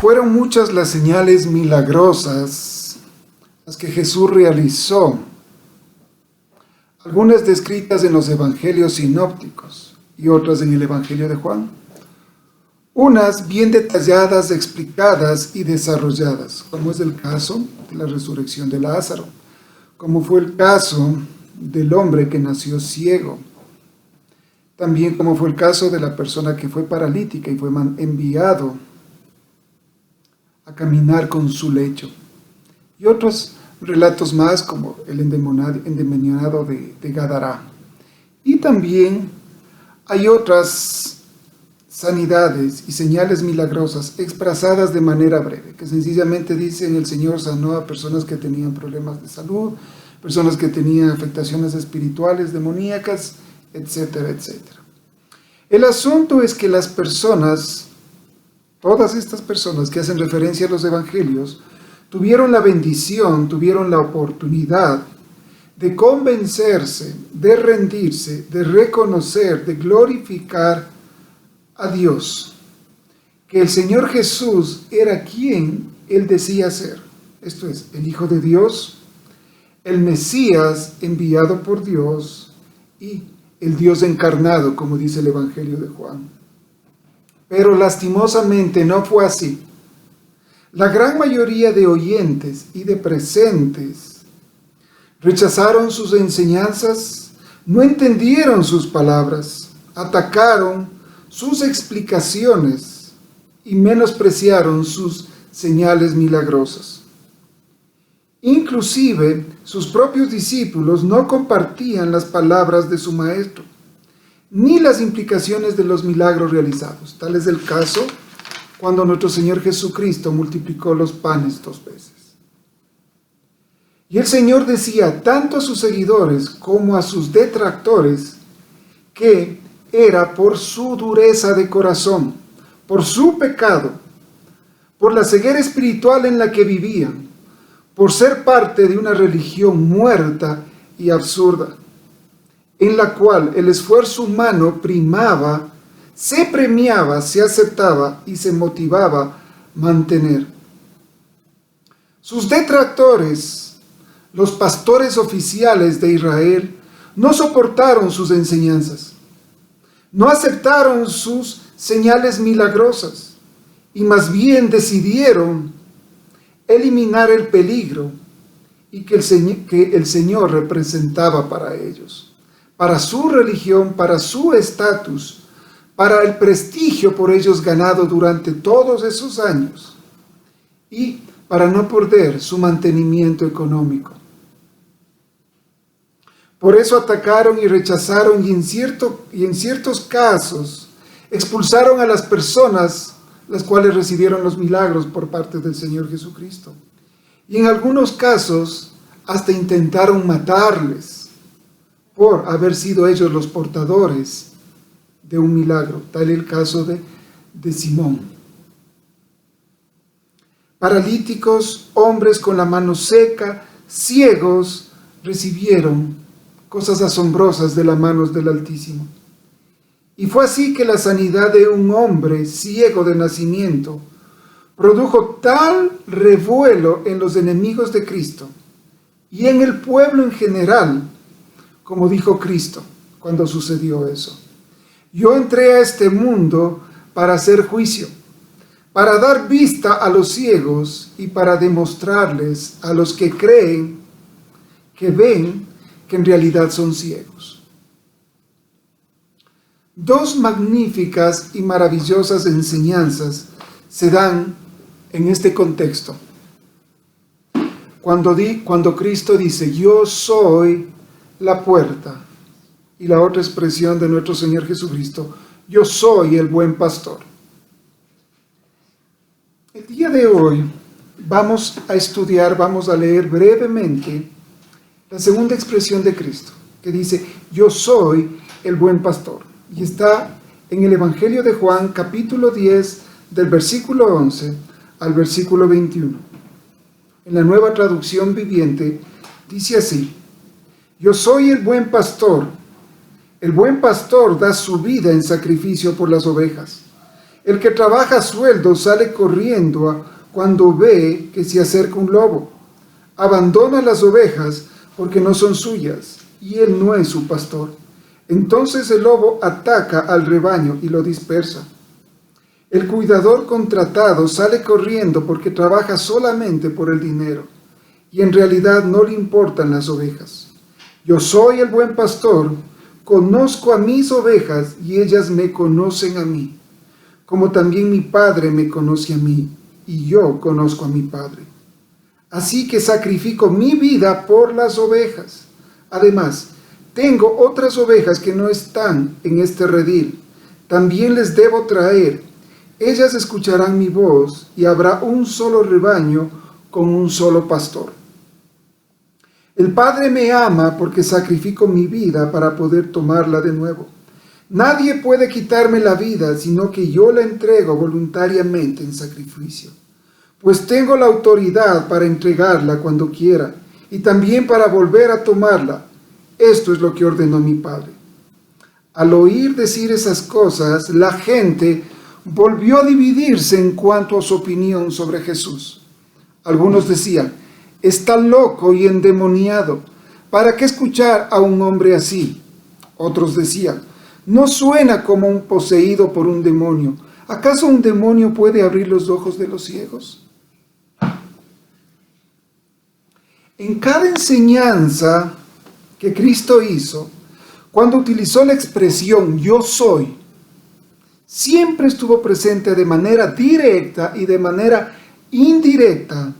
fueron muchas las señales milagrosas las que Jesús realizó, algunas descritas en los evangelios sinópticos y otras en el Evangelio de Juan. Unas bien detalladas, explicadas y desarrolladas, como es el caso de la resurrección de Lázaro, como fue el caso del hombre que nació ciego, también como fue el caso de la persona que fue paralítica y fue enviado a caminar con su lecho, y otros relatos más como el endemoniado de Gadara. Y también hay otras sanidades y señales milagrosas expresadas de manera breve, que sencillamente dicen el Señor sanó a personas que tenían problemas de salud, personas que tenían afectaciones espirituales, demoníacas, etcétera, etcétera. El asunto es que las personas, todas estas personas que hacen referencia a los evangelios, tuvieron la bendición, tuvieron la oportunidad de convencerse, de rendirse, de reconocer, de glorificar a Dios, que el Señor Jesús era quien Él decía ser, esto es, el Hijo de Dios, el Mesías enviado por Dios y el Dios encarnado, como dice el Evangelio de Juan. Pero lastimosamente no fue así. La gran mayoría de oyentes y de presentes rechazaron sus enseñanzas, no entendieron sus palabras, atacaron sus explicaciones y menospreciaron sus señales milagrosas. Inclusive, sus propios discípulos no compartían las palabras de su maestro, ni las implicaciones de los milagros realizados. Tal es el caso cuando nuestro Señor Jesucristo multiplicó los panes 2 veces. Y el Señor decía tanto a sus seguidores como a sus detractores que era por su dureza de corazón, por su pecado, por la ceguera espiritual en la que vivían, por ser parte de una religión muerta y absurda, en la cual el esfuerzo humano primaba, se premiaba, se aceptaba y se motivaba a mantener. Sus detractores, los pastores oficiales de Israel, no soportaron sus enseñanzas. No aceptaron sus señales milagrosas y más bien decidieron eliminar el peligro y que el Señor representaba para ellos, para su religión, para su estatus, para el prestigio por ellos ganado durante todos esos años y para no perder su mantenimiento económico. Por eso atacaron y rechazaron y en ciertos casos expulsaron a las personas las cuales recibieron los milagros por parte del Señor Jesucristo. Y en algunos casos hasta intentaron matarles por haber sido ellos los portadores de un milagro. Tal el caso de Simón. Paralíticos, hombres con la mano seca, ciegos, recibieron cosas asombrosas de las manos del Altísimo. Y fue así que la sanidad de un hombre ciego de nacimiento produjo tal revuelo en los enemigos de Cristo y en el pueblo en general, como dijo Cristo cuando sucedió eso. Yo entré a este mundo para hacer juicio, para dar vista a los ciegos y para demostrarles a los que creen, que ven, que en realidad son ciegos. 2 magníficas y maravillosas enseñanzas se dan en este contexto. Cuando Cristo dice, yo soy la puerta, y la otra expresión de nuestro Señor Jesucristo, yo soy el buen pastor. El día de hoy vamos a estudiar, vamos a leer brevemente la segunda expresión de Cristo, que dice, yo soy el buen pastor. Y está en el Evangelio de Juan, capítulo 10, del versículo 11 al versículo 21. En la Nueva Traducción Viviente, dice así, yo soy el buen pastor da su vida en sacrificio por las ovejas. El que trabaja a sueldo sale corriendo cuando ve que se acerca un lobo. Abandona las ovejas porque no son suyas, y él no es su pastor. Entonces el lobo ataca al rebaño y lo dispersa. El cuidador contratado sale corriendo porque trabaja solamente por el dinero, y en realidad no le importan las ovejas. Yo soy el buen pastor, conozco a mis ovejas y ellas me conocen a mí, como también mi Padre me conoce a mí, y yo conozco a mi Padre. Así que sacrifico mi vida por las ovejas. Además, tengo otras ovejas que no están en este redil. También les debo traer. Ellas escucharán mi voz y habrá un solo rebaño con un solo pastor. El Padre me ama porque sacrifico mi vida para poder tomarla de nuevo. Nadie puede quitarme la vida, sino que yo la entrego voluntariamente en sacrificio. Pues tengo la autoridad para entregarla cuando quiera y también para volver a tomarla. Esto es lo que ordenó mi Padre. Al oír decir esas cosas, la gente volvió a dividirse en cuanto a su opinión sobre Jesús. Algunos decían: está loco y endemoniado. ¿Para qué escuchar a un hombre así? Otros decían: no suena como un poseído por un demonio. ¿Acaso un demonio puede abrir los ojos de los ciegos? En cada enseñanza que Cristo hizo, cuando utilizó la expresión yo soy, siempre estuvo presente de manera directa y de manera indirecta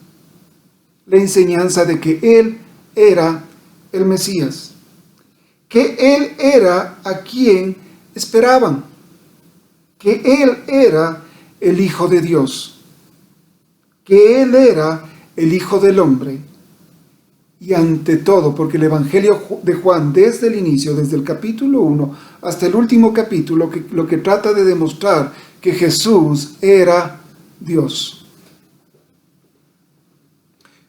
la enseñanza de que Él era el Mesías, que Él era a quien esperaban, que Él era el Hijo de Dios, que Él era el Hijo del Hombre. Y ante todo, porque el Evangelio de Juan, desde el inicio, desde el capítulo 1 hasta el último capítulo, lo que trata de demostrar que Jesús era Dios.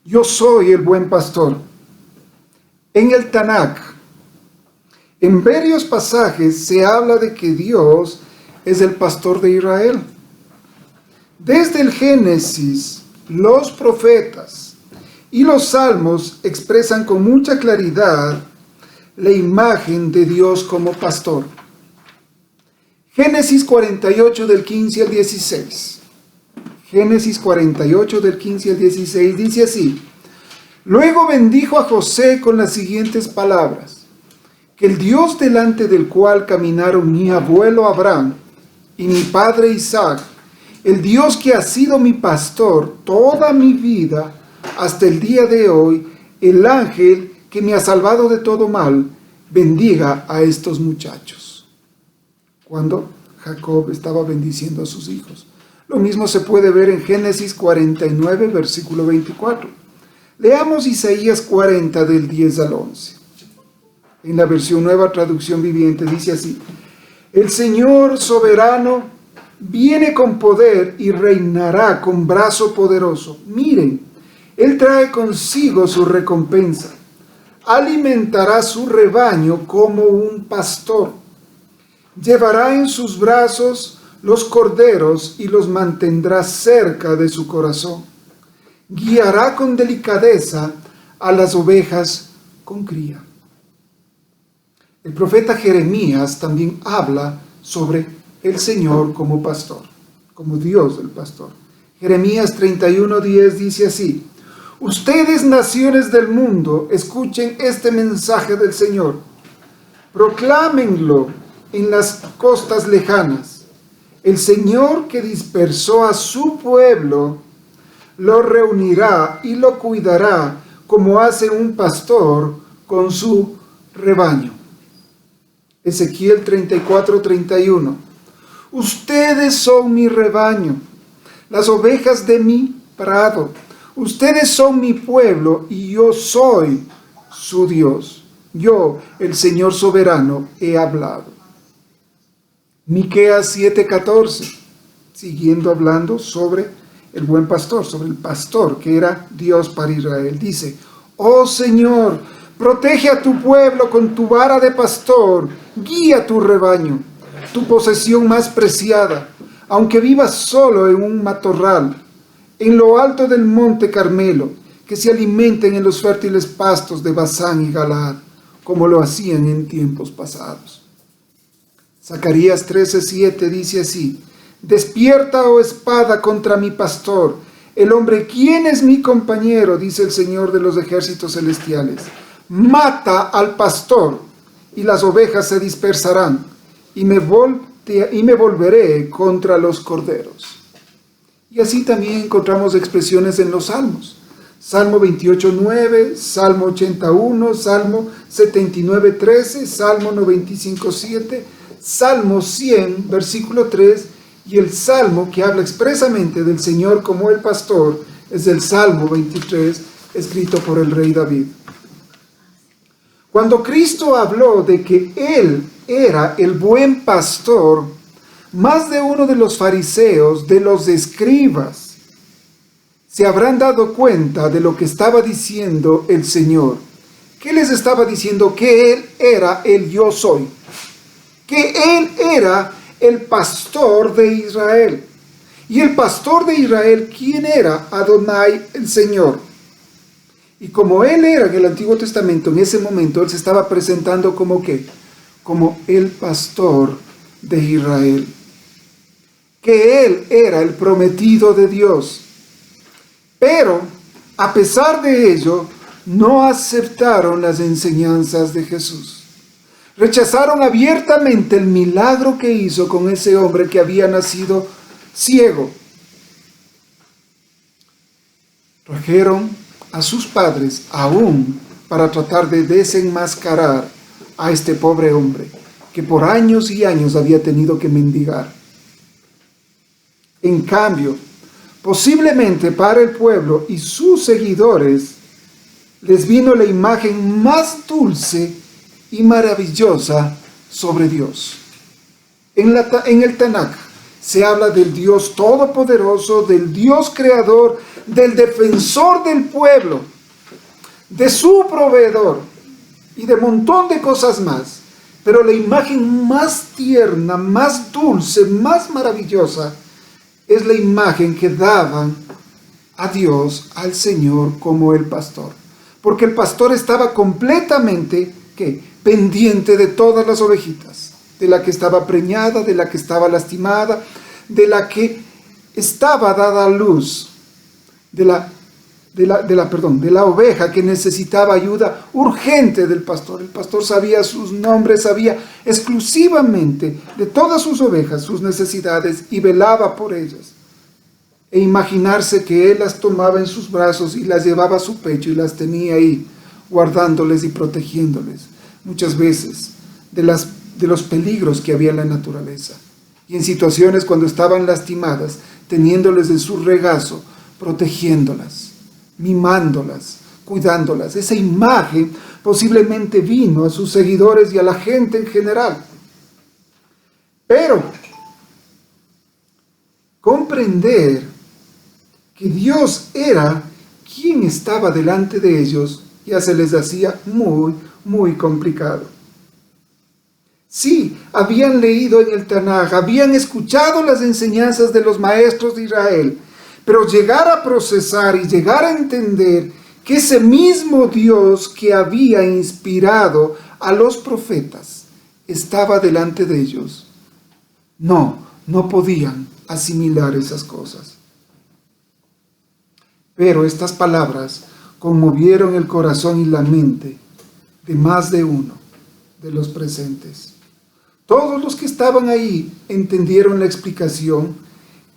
Yo soy el buen pastor. En el Tanakh, en varios pasajes se habla de que Dios es el pastor de Israel. Desde el Génesis, los profetas y los salmos expresan con mucha claridad la imagen de Dios como pastor. Génesis 48 del 15 al 16. Génesis 48 del 15 al 16 dice así: luego bendijo a José con las siguientes palabras: que el Dios delante del cual caminaron mi abuelo Abraham y mi padre Isaac, el Dios que ha sido mi pastor toda mi vida hasta el día de hoy, el ángel que me ha salvado de todo mal, bendiga a estos muchachos. Cuando Jacob estaba bendiciendo a sus hijos. Lo mismo se puede ver en Génesis 49, versículo 24. Leamos Isaías 40 del 10 al 11. En la versión Nueva Traducción Viviente dice así: el Señor soberano viene con poder y reinará con brazo poderoso. Miren, Él trae consigo su recompensa. Alimentará su rebaño como un pastor. Llevará en sus brazos los corderos y los mantendrá cerca de su corazón. Guiará con delicadeza a las ovejas con cría. El profeta Jeremías también habla sobre el Señor como pastor, como Dios el pastor. Jeremías 31:10 dice así: ustedes, naciones del mundo, escuchen este mensaje del Señor. Proclámenlo en las costas lejanas. El Señor que dispersó a su pueblo, lo reunirá y lo cuidará como hace un pastor con su rebaño. Ezequiel 34:31. Ustedes son mi rebaño, las ovejas de mi prado. Ustedes son mi pueblo y yo soy su Dios. Yo, el Señor soberano, he hablado. Miqueas 7:14, siguiendo hablando sobre el buen pastor, sobre el pastor que era Dios para Israel. Dice: oh Señor, protege a tu pueblo con tu vara de pastor, guía tu rebaño, tu posesión más preciada. aunque viva solo en un matorral, en lo alto del monte Carmelo, que se alimenten en los fértiles pastos de Basán y Galaad, como lo hacían en tiempos pasados. Zacarías 13:7 dice así: despierta, oh espada, contra mi pastor, el hombre quien es mi compañero, dice el Señor de los ejércitos celestiales. Mata al pastor, y las ovejas se dispersarán, y me volveré contra los corderos. Y así también encontramos expresiones en los salmos. Salmo 28:9, Salmo 81, Salmo 79:13, Salmo 95:7, Salmo 100, versículo 3, y el Salmo que habla expresamente del Señor como el pastor es el Salmo 23, escrito por el rey David. Cuando Cristo habló de que Él era el buen pastor, más de uno de los fariseos, de los escribas, se habrán dado cuenta de lo que estaba diciendo el Señor. ¿Qué les estaba diciendo? Que Él era el yo soy. Que Él era el pastor de Israel. Y el pastor de Israel, ¿quién era? Adonai, el Señor. Y como Él era en el Antiguo Testamento, en ese momento Él se estaba presentando como ¿qué? Como el pastor de Israel. Que Él era el prometido de Dios. Pero, a pesar de ello, no aceptaron las enseñanzas de Jesús. Rechazaron abiertamente el milagro que hizo con ese hombre que había nacido ciego. Trajeron a sus padres aún para tratar de desenmascarar a este pobre hombre que por años y años había tenido que mendigar. En cambio, posiblemente para el pueblo y sus seguidores, les vino la imagen más dulce y maravillosa sobre Dios. En el Tanakh se habla del Dios todopoderoso, del Dios creador, del defensor del pueblo, de su proveedor y de un montón de cosas más. Pero la imagen más tierna, más dulce, más maravillosa es la imagen que daban a Dios, al Señor, como el pastor. Porque el pastor estaba completamente, ¿qué? Pendiente de todas las ovejitas. De la que estaba preñada, de la que estaba lastimada, de la que estaba dada a luz, de la oveja que necesitaba ayuda urgente del pastor. El pastor sabía sus nombres, sabía exclusivamente de todas sus ovejas, sus necesidades, y velaba por ellas. E imaginarse que él las tomaba en sus brazos y las llevaba a su pecho y las tenía ahí, guardándoles y protegiéndoles, muchas veces, de los peligros que había en la naturaleza. Y en situaciones cuando estaban lastimadas, teniéndoles en su regazo, protegiéndolas, mimándolas, cuidándolas. Esa imagen posiblemente vino a sus seguidores y a la gente en general. Pero comprender que Dios era quien estaba delante de ellos ya se les hacía muy, muy complicado. Sí, habían leído en el Tanaj, habían escuchado las enseñanzas de los maestros de Israel, pero llegar a procesar y llegar a entender que ese mismo Dios que había inspirado a los profetas estaba delante de ellos, no podían asimilar esas cosas. Pero estas palabras conmovieron el corazón y la mente de más de uno de los presentes. Todos los que estaban ahí entendieron la explicación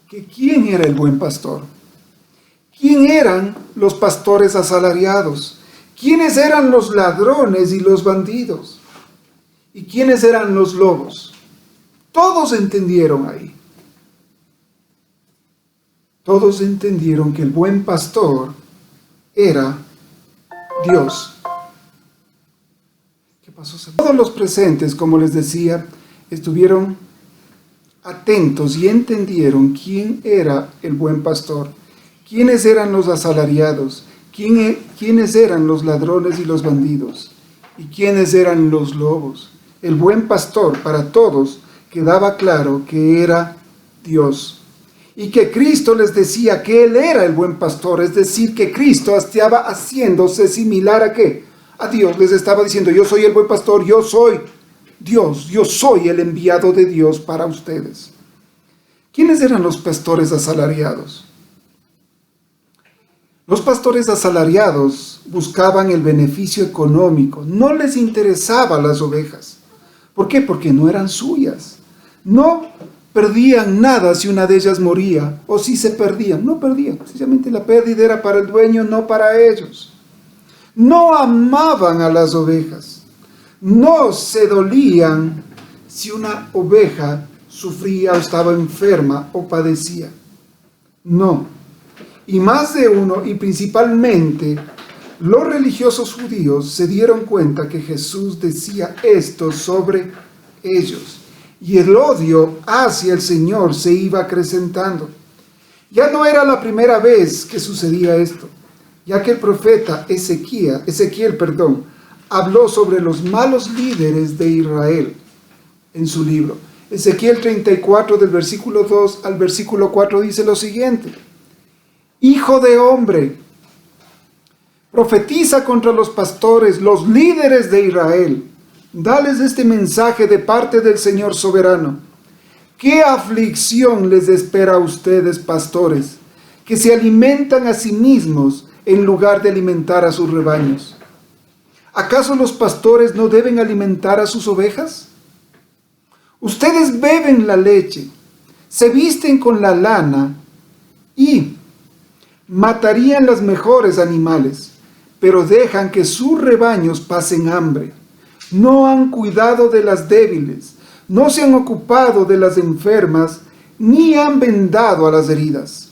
que quién era el buen pastor, quién eran los pastores asalariados, quiénes eran los ladrones y los bandidos, y quiénes eran los lobos. Todos entendieron ahí. Todos entendieron que el buen pastor era Dios. ¿Qué pasó? Todos los presentes, como les decía, estuvieron atentos y entendieron quién era el buen pastor, quiénes eran los asalariados, quiénes eran los ladrones y los bandidos, y quiénes eran los lobos. El buen pastor para todos quedaba claro que era Dios. Y que Cristo les decía que Él era el buen pastor, es decir, que Cristo estaba haciéndose similar ¿a qué? A Dios. Les estaba diciendo, yo soy el buen pastor, yo soy Dios, yo soy el enviado de Dios para ustedes. ¿Quiénes eran los pastores asalariados? Los pastores asalariados buscaban el beneficio económico, no les interesaban las ovejas. ¿Por qué? Porque no eran suyas. No perdían nada si una de ellas moría, o si se perdían. No perdían, sencillamente la pérdida era para el dueño, no para ellos. No amaban a las ovejas. No se dolían si una oveja sufría o estaba enferma o padecía. No. Y más de uno, y principalmente los religiosos judíos, se dieron cuenta que Jesús decía esto sobre ellos. Y el odio hacia el Señor se iba acrecentando. Ya no era la primera vez que sucedía esto, ya que el profeta Ezequiel, habló sobre los malos líderes de Israel en su libro. Ezequiel 34, del versículo 2 al versículo 4, dice lo siguiente: Hijo de hombre, profetiza contra los pastores, los líderes de Israel. Dales este mensaje de parte del Señor soberano. ¿Qué aflicción les espera a ustedes, pastores, que se alimentan a sí mismos en lugar de alimentar a sus rebaños? ¿Acaso los pastores no deben alimentar a sus ovejas? Ustedes beben la leche, se visten con la lana y matarían los mejores animales, pero dejan que sus rebaños pasen hambre. No han cuidado de las débiles, no se han ocupado de las enfermas, ni han vendado a las heridas.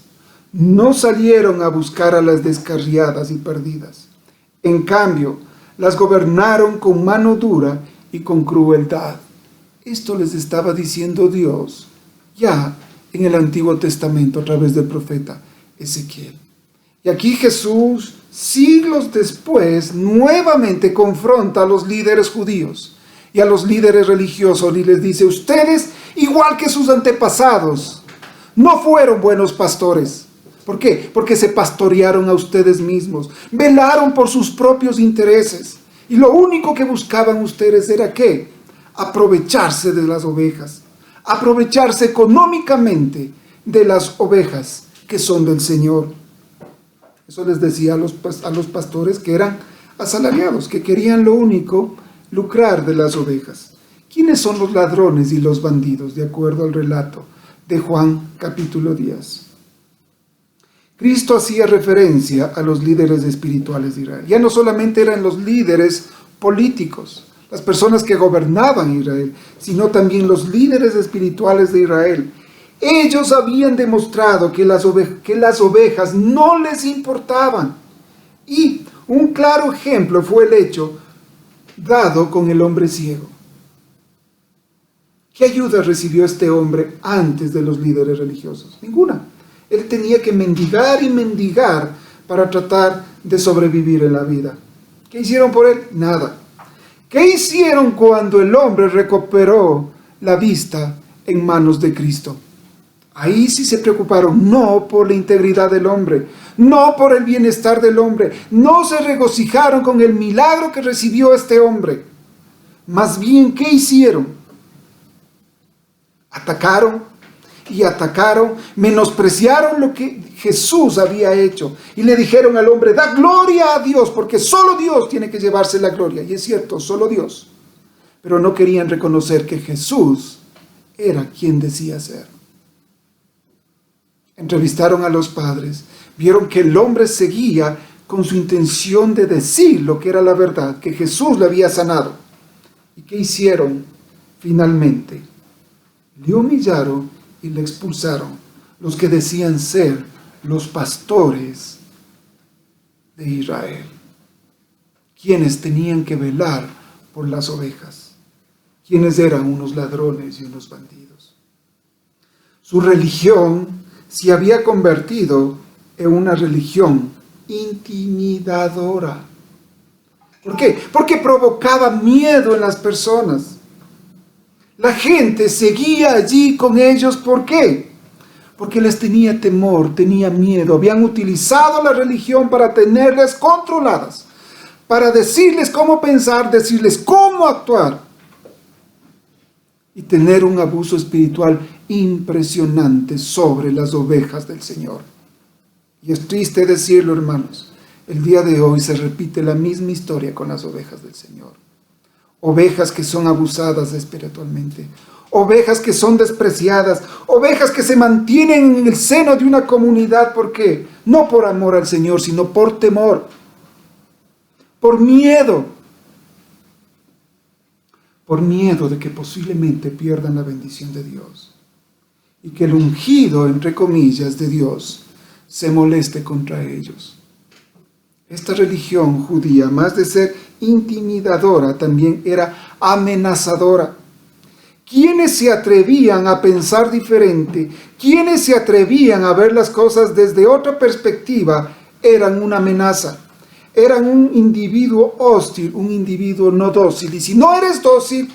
No salieron a buscar a las descarriadas y perdidas. En cambio, las gobernaron con mano dura y con crueldad. Esto les estaba diciendo Dios ya en el Antiguo Testamento a través del profeta Ezequiel. Y aquí Jesús, siglos después, nuevamente confronta a los líderes judíos y a los líderes religiosos y les dice: ustedes, igual que sus antepasados, no fueron buenos pastores. ¿Por qué? Porque se pastorearon a ustedes mismos, velaron por sus propios intereses, y lo único que buscaban ustedes era ¿qué? Aprovecharse de las ovejas, aprovecharse económicamente de las ovejas que son del Señor. Eso les decía a los pastores que eran asalariados, que querían lo único, lucrar de las ovejas. ¿Quiénes son los ladrones y los bandidos, de acuerdo al relato de Juan capítulo 10? Cristo hacía referencia a los líderes espirituales de Israel. Ya no solamente eran los líderes políticos, las personas que gobernaban Israel, sino también los líderes espirituales de Israel. Ellos habían demostrado que las ovejas no les importaban. Y un claro ejemplo fue el hecho dado con el hombre ciego. ¿Qué ayuda recibió este hombre antes de los líderes religiosos? Ninguna. Él tenía que mendigar y mendigar para tratar de sobrevivir en la vida. ¿Qué hicieron por él? Nada. ¿Qué hicieron cuando el hombre recuperó la vista en manos de Cristo? Ahí sí se preocuparon, no por la integridad del hombre, no por el bienestar del hombre, no se regocijaron con el milagro que recibió este hombre. Más bien, ¿qué hicieron? Atacaron y atacaron, menospreciaron lo que Jesús había hecho y le dijeron al hombre: da gloria a Dios, porque solo Dios tiene que llevarse la gloria. Y es cierto, solo Dios. Pero no querían reconocer que Jesús era quien decía ser. Entrevistaron a los padres, vieron que el hombre seguía con su intención de decir lo que era la verdad, que Jesús le había sanado. ¿Y qué hicieron? Finalmente, le humillaron y le expulsaron los que decían ser los pastores de Israel, quienes tenían que velar por las ovejas, quienes eran unos ladrones y unos bandidos. Su religión se había convertido en una religión intimidadora. ¿Por qué? Porque provocaba miedo en las personas. La gente seguía allí con ellos. ¿Por qué? porque les tenía temor, tenía miedo. Habían utilizado la religión para tenerles controladas, para decirles cómo pensar, decirles cómo actuar y tener un abuso espiritual impresionante sobre las ovejas del Señor. Y es triste decirlo, hermanos, el día de hoy se repite la misma historia con las ovejas del Señor. Ovejas que son abusadas espiritualmente, ovejas que son despreciadas, ovejas que se mantienen en el seno de una comunidad. ¿Por qué? No por amor al Señor, sino por temor, por miedo de que posiblemente pierdan la bendición de Dios y que el ungido, entre comillas, de Dios se moleste contra ellos. Esta religión judía, más de ser intimidadora, también era amenazadora. ¿Quiénes se atrevían a pensar diferente? ¿Quiénes se atrevían a ver las cosas desde otra perspectiva? Eran una amenaza. Eran un individuo hostil, un individuo no dócil. Y si no eres dócil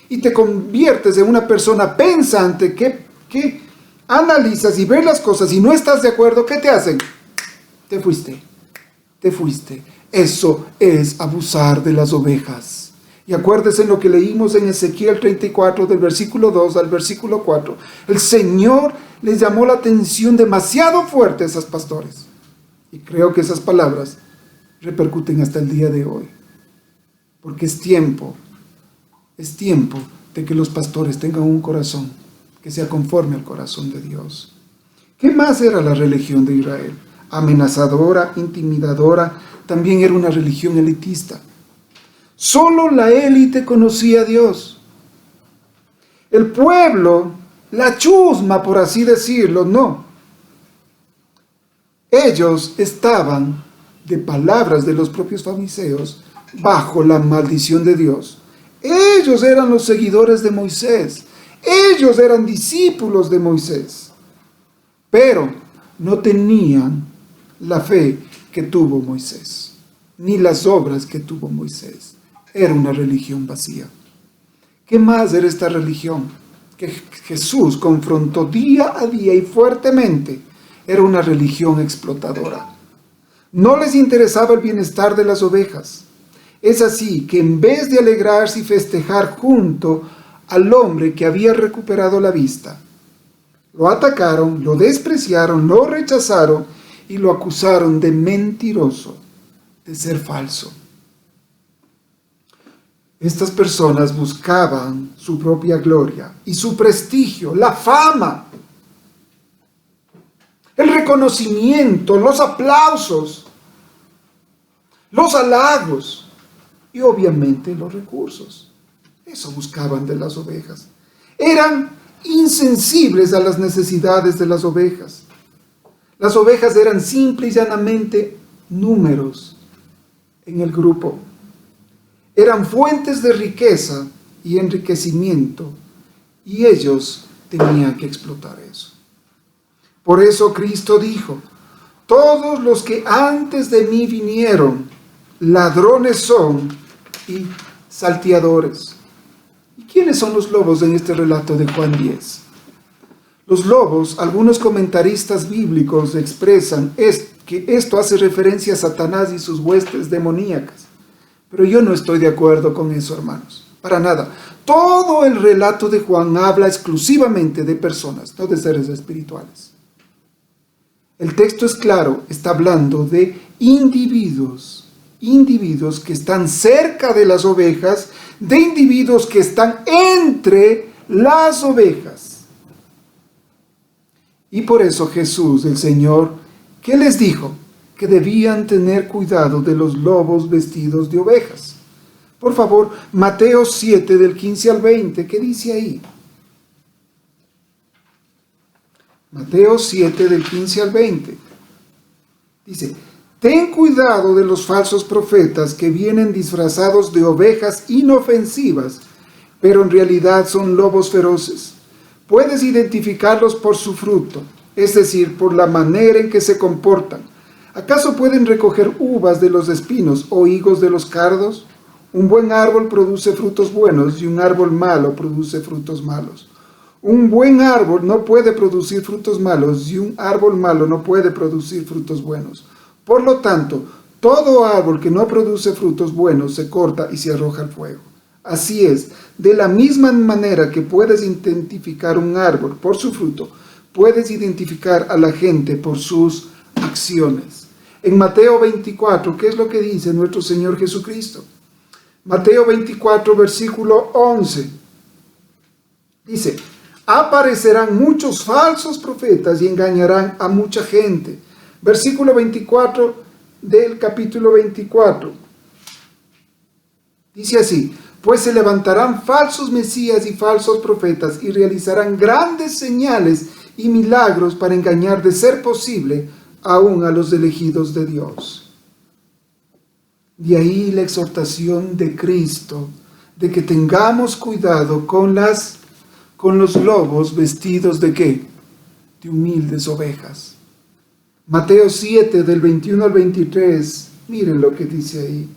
y te conviertes en una persona pensante que analizas y ves las cosas y no estás de acuerdo, ¿qué te hacen? Te fuiste. Eso es abusar de las ovejas. Y acuérdense lo que leímos en Ezequiel 34, del versículo 2 al versículo 4. El Señor les llamó la atención demasiado fuerte a esos pastores. Y creo que esas palabras repercuten hasta el día de hoy. Porque es tiempo de que los pastores tengan un corazón que sea conforme al corazón de Dios. ¿Qué más era la religión de Israel? Amenazadora, intimidadora, también era una religión elitista. Solo la élite conocía a Dios. El pueblo, la chusma, por así decirlo, no. Ellos estaban, de palabras de los propios fariseos, bajo la maldición de Dios. Ellos eran los seguidores de Moisés. Ellos eran discípulos de Moisés. Pero no tenían la fe que tuvo Moisés, ni las obras que tuvo Moisés. Era una religión vacía. ¿Qué más era esta religión que Jesús confrontó día a día y fuertemente? Era una religión explotadora. No les interesaba el bienestar de las ovejas. Es así que en vez de alegrarse y festejar junto al hombre que había recuperado la vista, lo atacaron, lo despreciaron, lo rechazaron y lo acusaron de mentiroso, de ser falso. Estas personas buscaban su propia gloria y su prestigio, la fama, el reconocimiento, los aplausos, los halagos y obviamente los recursos. Eso buscaban de las ovejas. Eran insensibles a las necesidades de las ovejas. Las ovejas eran simple y llanamente números en el grupo. Eran fuentes de riqueza y enriquecimiento, y ellos tenían que explotar eso. Por eso Cristo dijo: todos los que antes de mí vinieron, ladrones son y salteadores. ¿Y quiénes son los lobos en este relato de Juan 10? Los lobos, algunos comentaristas bíblicos expresan que esto hace referencia a Satanás y sus huestes demoníacas. Pero yo no estoy de acuerdo con eso, hermanos. Para nada. Todo el relato de Juan habla exclusivamente de personas, no de seres espirituales. El texto es claro, está hablando de individuos que están cerca de las ovejas, de individuos que están entre las ovejas. Y por eso Jesús, el Señor, ¿qué les dijo? Que debían tener cuidado de los lobos vestidos de ovejas. Por favor, Mateo 7, del 15 al 20, ¿qué dice ahí? Mateo 7, del 15 al 20. Dice: ten cuidado de los falsos profetas que vienen disfrazados de ovejas inofensivas, pero en realidad son lobos feroces. Puedes identificarlos por su fruto, es decir, por la manera en que se comportan. ¿Acaso pueden recoger uvas de los espinos o higos de los cardos? Un buen árbol produce frutos buenos y un árbol malo produce frutos malos. Un buen árbol no puede producir frutos malos y un árbol malo no puede producir frutos buenos. Por lo tanto, todo árbol que no produce frutos buenos se corta y se arroja al fuego. Así es, de la misma manera que puedes identificar un árbol por su fruto, puedes identificar a la gente por sus acciones. En Mateo 24, ¿qué es lo que dice nuestro Señor Jesucristo? Mateo 24, versículo 11. Dice: aparecerán muchos falsos profetas y engañarán a mucha gente. Versículo 24 del capítulo 24. Dice así: pues se levantarán falsos mesías y falsos profetas y realizarán grandes señales y milagros para engañar, de ser posible, aún a los elegidos de Dios. De ahí la exhortación de Cristo de que tengamos cuidado con los lobos vestidos ¿de qué? De humildes ovejas. Mateo 7, del 21 al 23, miren lo que dice ahí.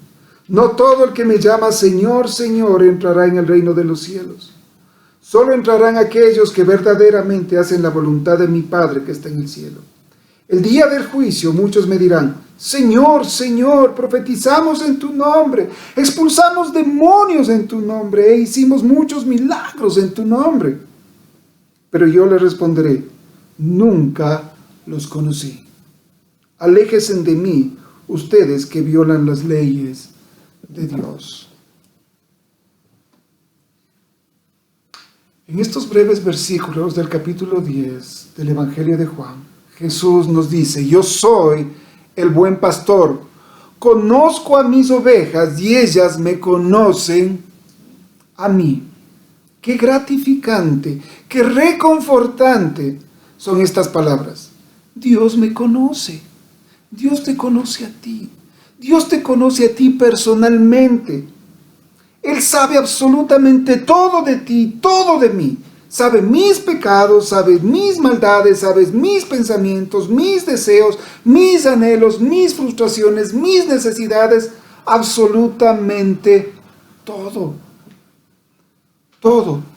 No todo el que me llama Señor, Señor, entrará en el reino de los cielos. Solo entrarán aquellos que verdaderamente hacen la voluntad de mi Padre que está en el cielo. El día del juicio muchos me dirán: Señor, Señor, profetizamos en tu nombre, expulsamos demonios en tu nombre e hicimos muchos milagros en tu nombre. Pero yo les responderé: nunca los conocí. Aléjense de mí, ustedes que violan las leyes de Dios. En estos breves versículos del capítulo 10 del Evangelio de Juan, Jesús nos dice: yo soy el buen pastor, conozco a mis ovejas y ellas me conocen a mí. Qué gratificante, qué reconfortante son estas palabras. Dios me conoce, Dios te conoce a ti, Dios te conoce a ti personalmente. Él sabe absolutamente todo de ti, todo de mí. Sabe mis pecados, sabe mis maldades, sabe mis pensamientos, mis deseos, mis anhelos, mis frustraciones, mis necesidades, absolutamente todo.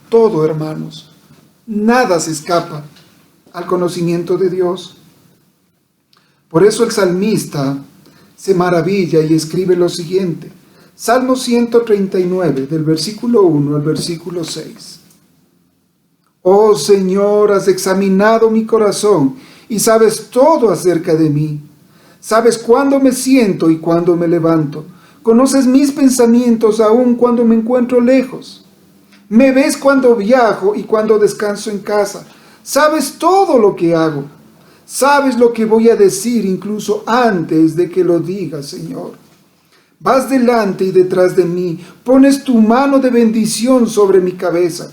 Todo, hermanos. Nada se escapa al conocimiento de Dios. Por eso el salmista se maravilla y escribe lo siguiente. Salmo 139, del versículo 1 al versículo 6. Oh Señor, has examinado mi corazón y sabes todo acerca de mí. Sabes cuándo me siento y cuándo me levanto. Conoces mis pensamientos aun cuando me encuentro lejos. Me ves cuando viajo y cuando descanso en casa. Sabes todo lo que hago. Sabes lo que voy a decir incluso antes de que lo diga, Señor. Vas delante y detrás de mí, pones tu mano de bendición sobre mi cabeza.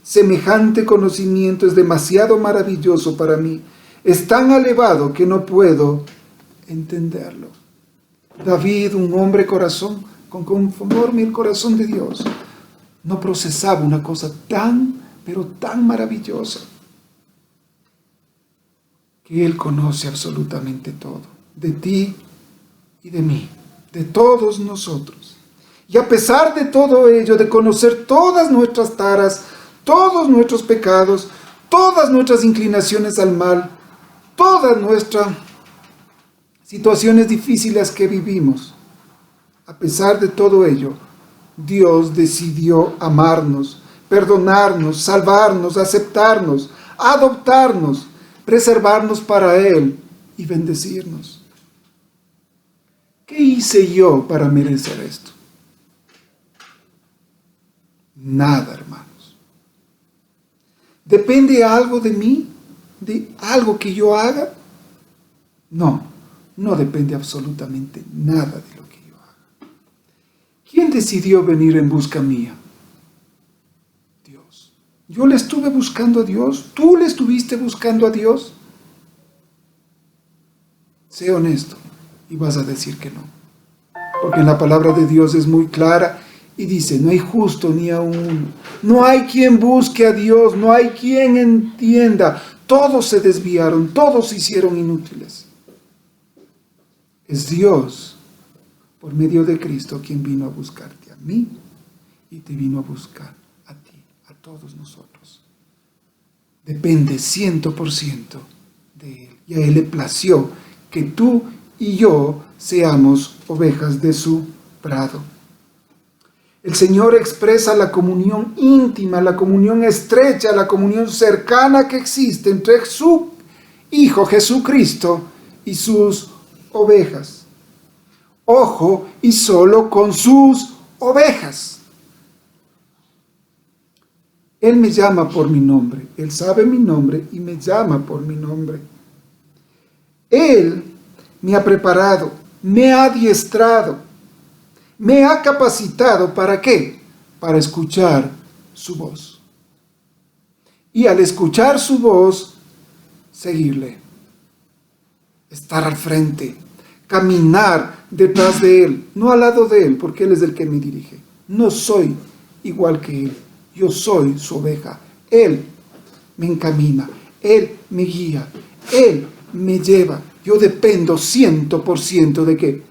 Semejante conocimiento es demasiado maravilloso para mí. Es tan elevado que no puedo entenderlo. David, un hombre corazón, conforme el corazón de Dios, no procesaba una cosa pero tan maravillosa, que Él conoce absolutamente todo, de ti y de mí, de todos nosotros. Y a pesar de todo ello, de conocer todas nuestras taras, todos nuestros pecados, todas nuestras inclinaciones al mal, todas nuestras situaciones difíciles que vivimos, a pesar de todo ello, Dios decidió amarnos, perdonarnos, salvarnos, aceptarnos, adoptarnos, preservarnos para Él y bendecirnos. ¿Qué hice yo para merecer esto? Nada, hermanos. ¿Depende algo de mí? ¿De algo que yo haga? No depende absolutamente nada de lo que yo haga. ¿Quién decidió venir en busca mía? Dios. ¿Yo le estuve buscando a Dios? ¿Tú le estuviste buscando a Dios? Sé honesto y vas a decir que no. Porque la palabra de Dios es muy clara y dice: no hay justo ni a uno. No hay quien busque a Dios, no hay quien entienda. Todos se desviaron, todos se hicieron inútiles. Es Dios, por medio de Cristo, quien vino a buscarte a mí y te vino a buscar a ti, a todos nosotros. depende 100% de Él. Y a Él le plació que tú y yo seamos ovejas de su prado. El Señor expresa la comunión íntima, la comunión estrecha, la comunión cercana que existe entre su Hijo Jesucristo y sus ovejas. Ojo, y solo con sus ovejas. Él me llama por mi nombre. Él sabe mi nombre y me llama por mi nombre. Él me ha preparado, me ha adiestrado, me ha capacitado. ¿Para qué? Para escuchar su voz. Y al escuchar su voz, seguirle. Estar al frente. Caminar detrás de Él. No al lado de Él, porque Él es el que me dirige. No soy igual que Él. Yo soy su oveja. Él me encamina. Él me guía. Él me lleva. Yo dependo 100% de qué?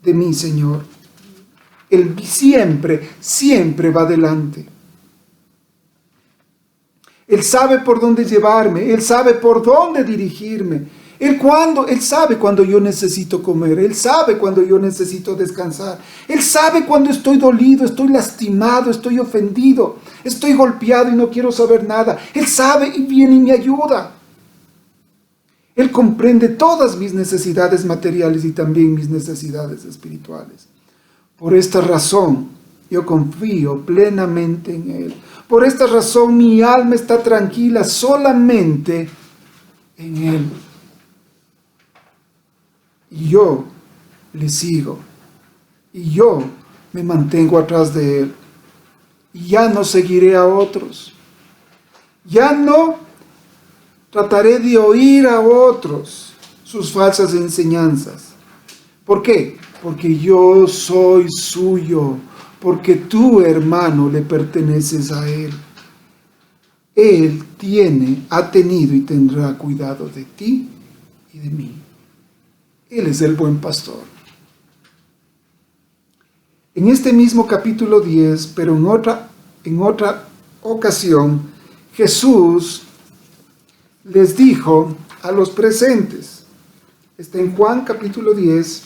De mi Señor. Él siempre va adelante. Él sabe por dónde llevarme. Él sabe por dónde dirigirme. Él sabe cuando yo necesito comer. Él sabe cuando yo necesito descansar. Él sabe cuando estoy dolido, estoy lastimado, estoy ofendido, estoy golpeado y no quiero saber nada. Él sabe y viene y me ayuda. Él comprende todas mis necesidades materiales y también mis necesidades espirituales. Por esta razón, yo confío plenamente en Él. Por esta razón, mi alma está tranquila solamente en Él. Y yo le sigo. Y yo me mantengo atrás de Él. Y ya no seguiré a otros. Ya no trataré de oír a otros sus falsas enseñanzas. ¿Por qué? Porque yo soy suyo. Porque tú, hermano, le perteneces a Él. Él ha tenido y tendrá cuidado de ti y de mí. Él es el buen pastor. En este mismo capítulo 10, pero en otra ocasión, Jesús les dijo a los presentes, está en Juan capítulo 10,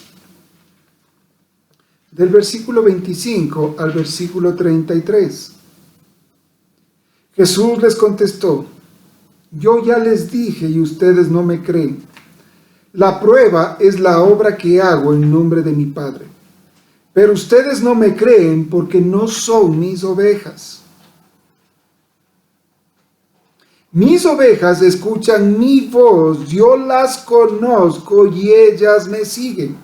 del versículo 25 al versículo 33. Jesús les contestó, yo ya les dije y ustedes no me creen. La prueba es la obra que hago en nombre de mi Padre. Pero ustedes no me creen porque no son mis ovejas. Mis ovejas escuchan mi voz, yo las conozco y ellas me siguen.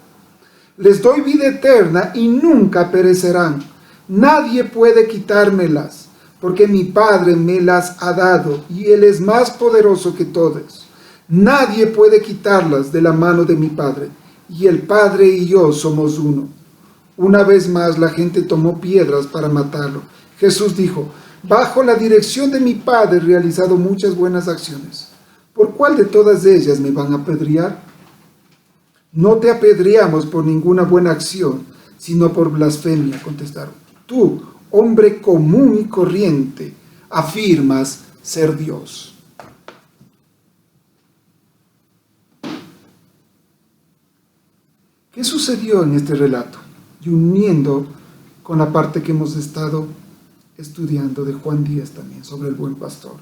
Les doy vida eterna y nunca perecerán. Nadie puede quitármelas, porque mi Padre me las ha dado y Él es más poderoso que todos. Nadie puede quitarlas de la mano de mi Padre, y el Padre y yo somos uno. Una vez más la gente tomó piedras para matarlo. Jesús dijo, bajo la dirección de mi Padre he realizado muchas buenas acciones. ¿Por cuál de todas ellas me van a apedrear? No te apedreamos por ninguna buena acción, sino por blasfemia, contestaron. Tú, hombre común y corriente, afirmas ser Dios. ¿Qué sucedió en este relato? Y uniendo con la parte que hemos estado estudiando de Juan 10 también, sobre el buen pastor.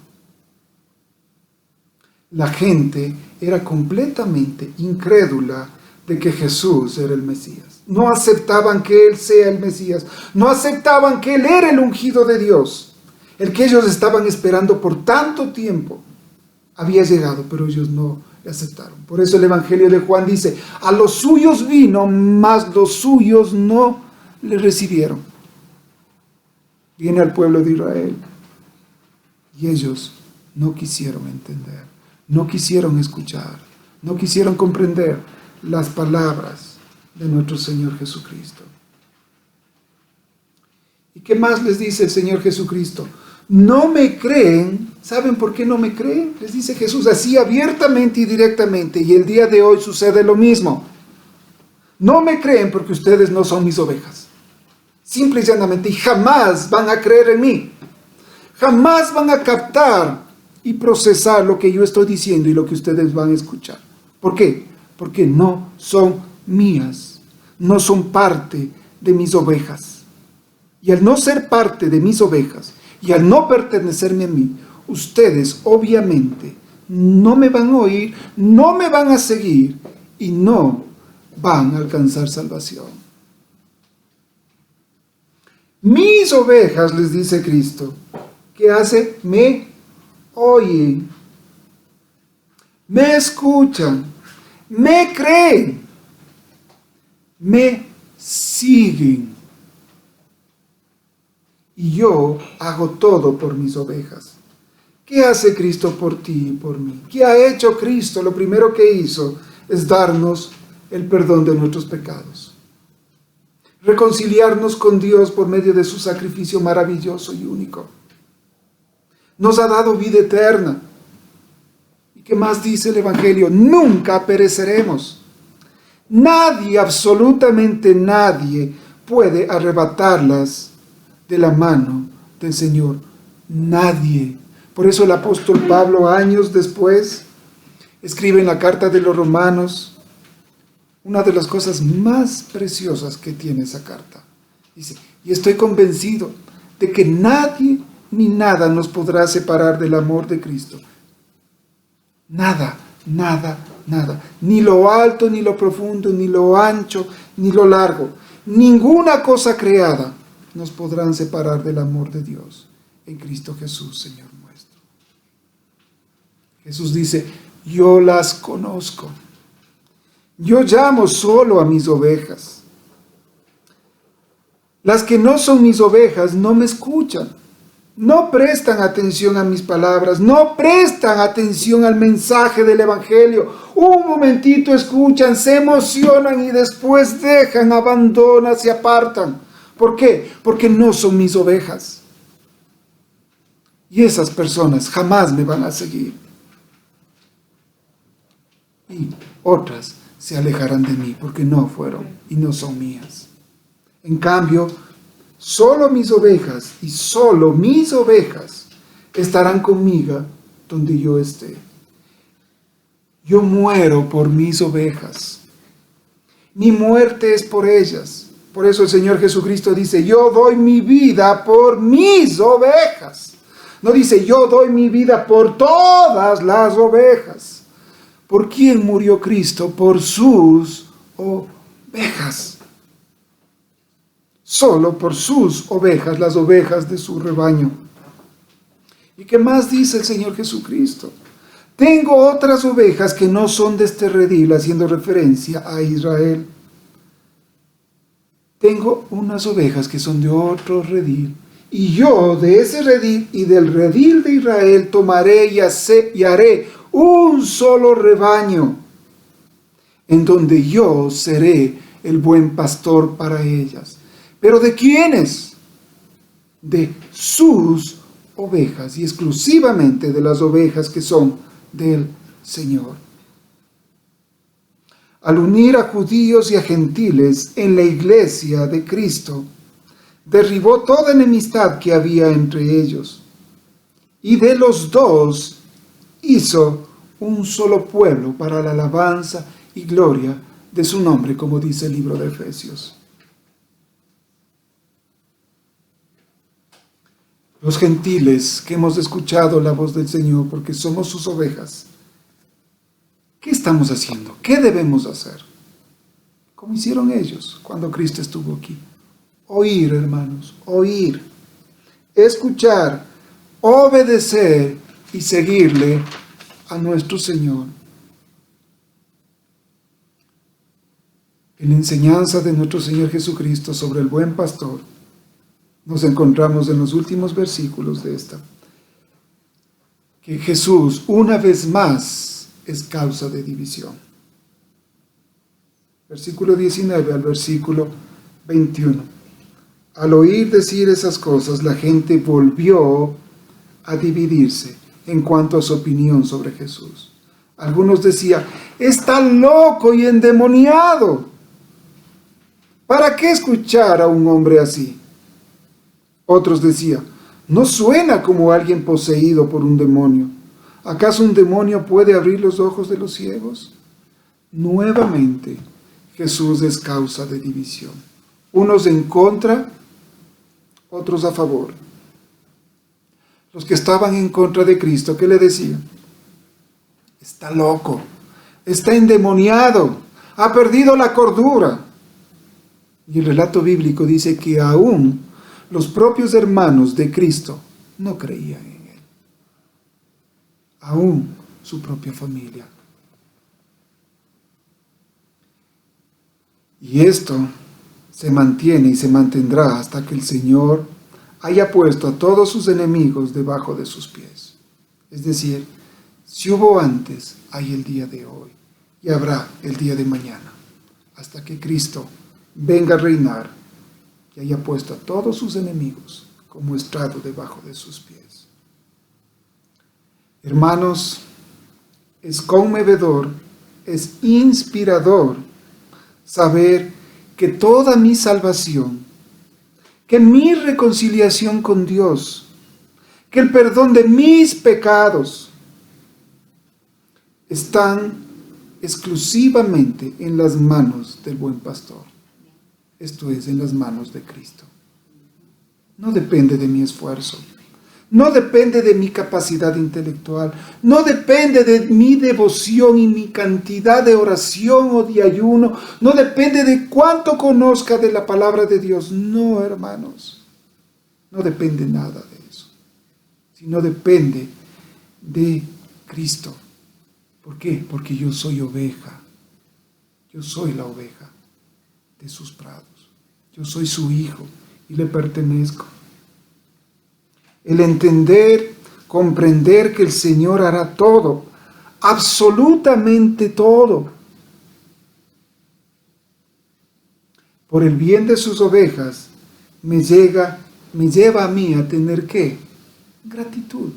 La gente era completamente incrédula de que Jesús era el Mesías. No aceptaban que Él sea el Mesías. No aceptaban que Él era el ungido de Dios. El que ellos estaban esperando por tanto tiempo había llegado, pero ellos no le aceptaron. Por eso el Evangelio de Juan dice, a los suyos vino, mas los suyos no le recibieron. Viene al pueblo de Israel y ellos no quisieron entender, no quisieron escuchar, no quisieron comprender las palabras de nuestro Señor Jesucristo. ¿Y qué más les dice el Señor Jesucristo? No me creen. ¿Saben por qué no me creen? Les dice Jesús así abiertamente y directamente. Y el día de hoy sucede lo mismo. No me creen porque ustedes no son mis ovejas. Simple y llanamente. Y jamás van a creer en mí. Jamás van a captar y procesar lo que yo estoy diciendo y lo que ustedes van a escuchar. ¿Por qué? Porque no son mías, no son parte de mis ovejas. Y al no ser parte de mis ovejas y al no pertenecerme a mí, ustedes obviamente no me van a oír, no me van a seguir y no van a alcanzar salvación. Mis ovejas, les dice Cristo, ¿qué hace? Me oyen, me escuchan, me creen, me siguen. Y yo hago todo por mis ovejas. ¿Qué hace Cristo por ti y por mí? ¿Qué ha hecho Cristo? Lo primero que hizo es darnos el perdón de nuestros pecados. Reconciliarnos con Dios por medio de su sacrificio maravilloso y único. Nos ha dado vida eterna. ¿Y qué más dice el Evangelio? Nunca pereceremos. Nadie, absolutamente nadie, puede arrebatarlas de la mano del Señor. Nadie. Por eso el apóstol Pablo, años después, escribe en la carta de los Romanos una de las cosas más preciosas que tiene esa carta. Dice, y estoy convencido de que nadie ni nada nos podrá separar del amor de Cristo. Nada, nada, nada. Ni lo alto, ni lo profundo, ni lo ancho, ni lo largo. Ninguna cosa creada nos podrán separar del amor de Dios en Cristo Jesús, Señor nuestro. Jesús dice, yo las conozco. Yo llamo solo a mis ovejas. Las que no son mis ovejas no me escuchan. No prestan atención a mis palabras, no prestan atención al mensaje del Evangelio. Un momentito escuchan, se emocionan y después dejan, abandonan, se apartan. ¿Por qué? Porque no son mis ovejas. Y esas personas jamás me van a seguir. Y otras se alejarán de mí porque no fueron y no son mías. En cambio, solo mis ovejas y solo mis ovejas estarán conmigo donde yo esté. Yo muero por mis ovejas. Mi muerte es por ellas. Por eso el Señor Jesucristo dice, yo doy mi vida por mis ovejas. No dice, yo doy mi vida por todas las ovejas. ¿Por quién murió Cristo? Por sus ovejas. Solo por sus ovejas, las ovejas de su rebaño. ¿Y qué más dice el Señor Jesucristo? Tengo otras ovejas que no son de este redil, haciendo referencia a Israel. Tengo unas ovejas que son de otro redil. Y yo de ese redil y del redil de Israel tomaré y haré un solo rebaño, en donde yo seré el buen pastor para ellas. ¿Pero de quiénes? De sus ovejas, y exclusivamente de las ovejas que son del Señor. Al unir a judíos y a gentiles en la iglesia de Cristo, derribó toda enemistad que había entre ellos, y de los dos hizo un solo pueblo para la alabanza y gloria de su nombre, como dice el libro de Efesios. Los gentiles que hemos escuchado la voz del Señor porque somos sus ovejas, ¿qué estamos haciendo? ¿Qué debemos hacer? Como hicieron ellos cuando Cristo estuvo aquí. Oír, hermanos, oír, escuchar, obedecer y seguirle a nuestro Señor. En la enseñanza de nuestro Señor Jesucristo sobre el buen pastor, nos encontramos en los últimos versículos de esta, que Jesús una vez más es causa de división. Versículo 19 al versículo 21. Al oír decir esas cosas, la gente volvió a dividirse en cuanto a su opinión sobre Jesús. Algunos decían, está loco y endemoniado. ¿Para qué escuchar a un hombre así? Otros decían, no suena como alguien poseído por un demonio. ¿Acaso un demonio puede abrir los ojos de los ciegos? Nuevamente, Jesús es causa de división. Unos en contra, otros a favor. Los que estaban en contra de Cristo, ¿qué le decían? Está loco, está endemoniado, ha perdido la cordura. Y el relato bíblico dice que aún los propios hermanos de Cristo no creían en él. Aún su propia familia. Y esto se mantiene y se mantendrá hasta que el Señor haya puesto a todos sus enemigos debajo de sus pies. Es decir, si hubo antes, hay el día de hoy y habrá el día de mañana, hasta que Cristo venga a reinar y haya puesto a todos sus enemigos como estrado debajo de sus pies. Hermanos, es conmovedor, es inspirador saber que toda mi salvación, que mi reconciliación con Dios, que el perdón de mis pecados están exclusivamente en las manos del buen pastor. Esto es, en las manos de Cristo. No depende de mi esfuerzo, no depende de mi capacidad intelectual, no depende de mi devoción y mi cantidad de oración o de ayuno, no depende de cuánto conozca de la palabra de Dios. No, hermanos, no depende nada de eso, sino depende de Cristo. ¿Por qué? Porque yo soy oveja, yo soy la oveja de sus prados, yo soy su hijo y le pertenezco. El entender, comprender que el Señor hará todo, absolutamente todo, por el bien de sus ovejas, me lleva a mí a tener ¿qué? Gratitud.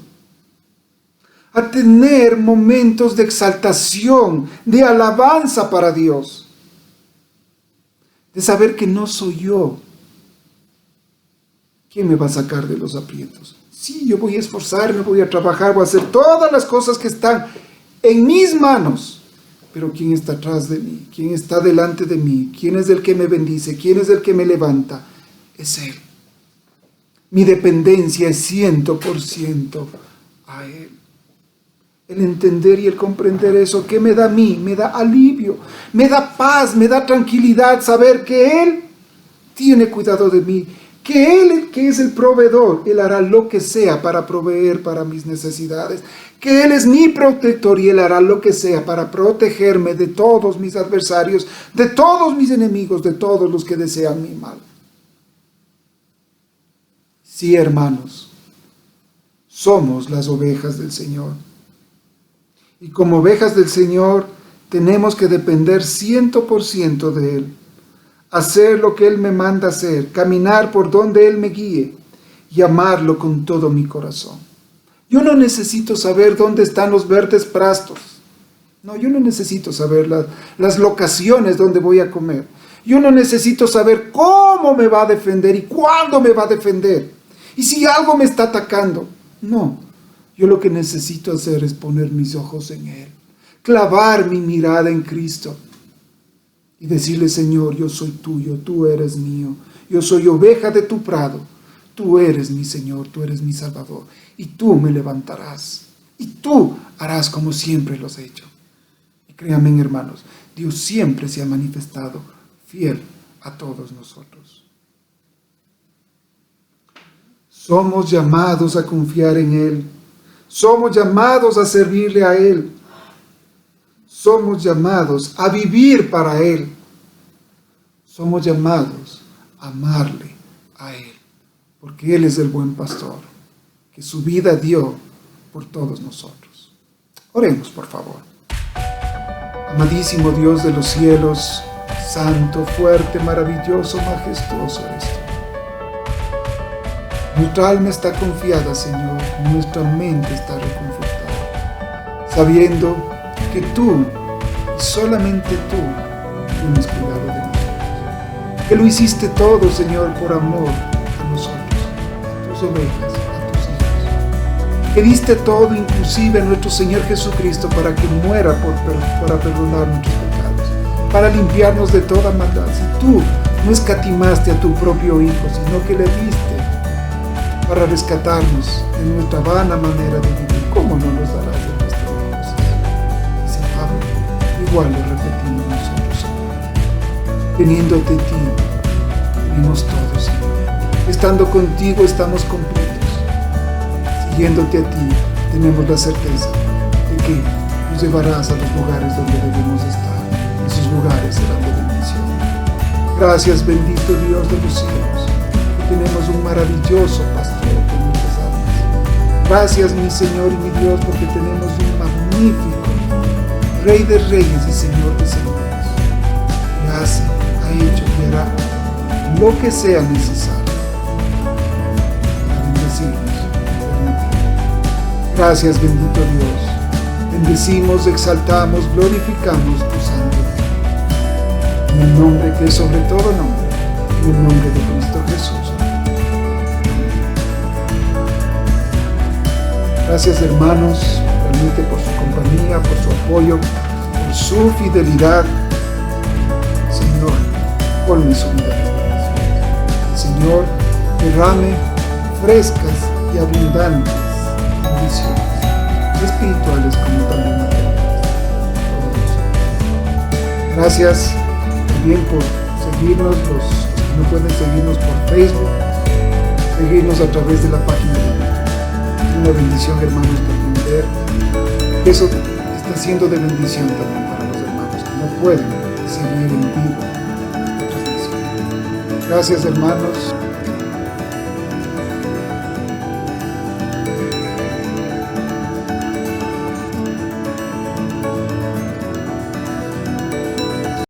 A tener momentos de exaltación, de alabanza para Dios. De saber que no soy yo. ¿Quién me va a sacar de los aprietos? Sí, yo voy a esforzarme, voy a trabajar, voy a hacer todas las cosas que están en mis manos. Pero ¿quién está atrás de mí? ¿Quién está delante de mí? ¿Quién es el que me bendice? ¿Quién es el que me levanta? Es Él. Mi dependencia es 100% a Él. El entender y el comprender eso, ¿qué me da a mí? Me da alivio, me da paz, me da tranquilidad, saber que Él tiene cuidado de mí, que Él, que es el proveedor, Él hará lo que sea para proveer para mis necesidades, que Él es mi protector y Él hará lo que sea para protegerme de todos mis adversarios, de todos mis enemigos, de todos los que desean mi mal. Sí, hermanos, somos las ovejas del Señor. Y como ovejas del Señor, tenemos que depender 100% de Él. Hacer lo que Él me manda hacer, caminar por donde Él me guíe y amarlo con todo mi corazón. Yo no necesito saber dónde están los verdes pastos. No, yo no necesito saber las locaciones donde voy a comer. Yo no necesito saber cómo me va a defender y cuándo me va a defender. Y si algo me está atacando. No. Yo lo que necesito hacer es poner mis ojos en Él, clavar mi mirada en Cristo y decirle: Señor, yo soy tuyo, tú eres mío, yo soy oveja de tu prado, tú eres mi Señor, tú eres mi Salvador y tú me levantarás y tú harás como siempre lo has hecho. Y créanme, hermanos, Dios siempre se ha manifestado fiel a todos nosotros. Somos llamados a confiar en Él. Somos llamados a servirle a Él. Somos llamados a vivir para Él. Somos llamados a amarle a Él. Porque Él es el buen pastor, que su vida dio por todos nosotros. Oremos, por favor. Amadísimo Dios de los cielos, santo, fuerte, maravilloso, majestuoso eres tú. Nuestra alma está confiada, Señor, nuestra mente está reconfortada, sabiendo que tú, y solamente tú, tienes cuidado de nosotros. Que lo hiciste todo, Señor, por amor a nosotros, a tus ovejas, a tus hijos. que diste todo, inclusive a nuestro Señor Jesucristo, para que muera para perdonar nuestros pecados, para limpiarnos de toda maldad. Si tú no escatimaste a tu propio Hijo, sino que le diste para rescatarnos de nuestra vana manera de vivir, ¿cómo no nos darás de nuestras cosas? Dice Pablo, igual lo repetimos nosotros, Señor. Teniéndote a ti, tenemos todo, Señor. Estando contigo estamos completos. Siguiéndote a ti, tenemos la certeza de que nos llevarás a los lugares donde debemos estar. Esos lugares serán de bendición. Gracias, bendito Dios de los cielos, que tenemos un maravilloso pastor por nuestras almas. Gracias, mi Señor y mi Dios, porque tenemos un magnífico Rey de Reyes y Señor de Señores, que hace, ha hecho y hará lo que sea necesario para bendecirnos. Gracias, bendito Dios. Bendecimos, exaltamos, glorificamos tu santo nombre. En el nombre que es sobre todo nombre, en el nombre de Cristo Jesús. Gracias, hermanos, realmente por su compañía, por su apoyo, por su fidelidad. Señor, colme su vida. El Señor derrame frescas y abundantes bendiciones, espirituales como también materiales. Gracias también por seguirnos, los que no pueden seguirnos por Facebook, seguirnos a través de la página de YouTube. Una bendición, hermanos, entender. Eso está siendo de bendición también para los hermanos que no pueden seguir en vivo esta transmisión. Gracias, hermanos.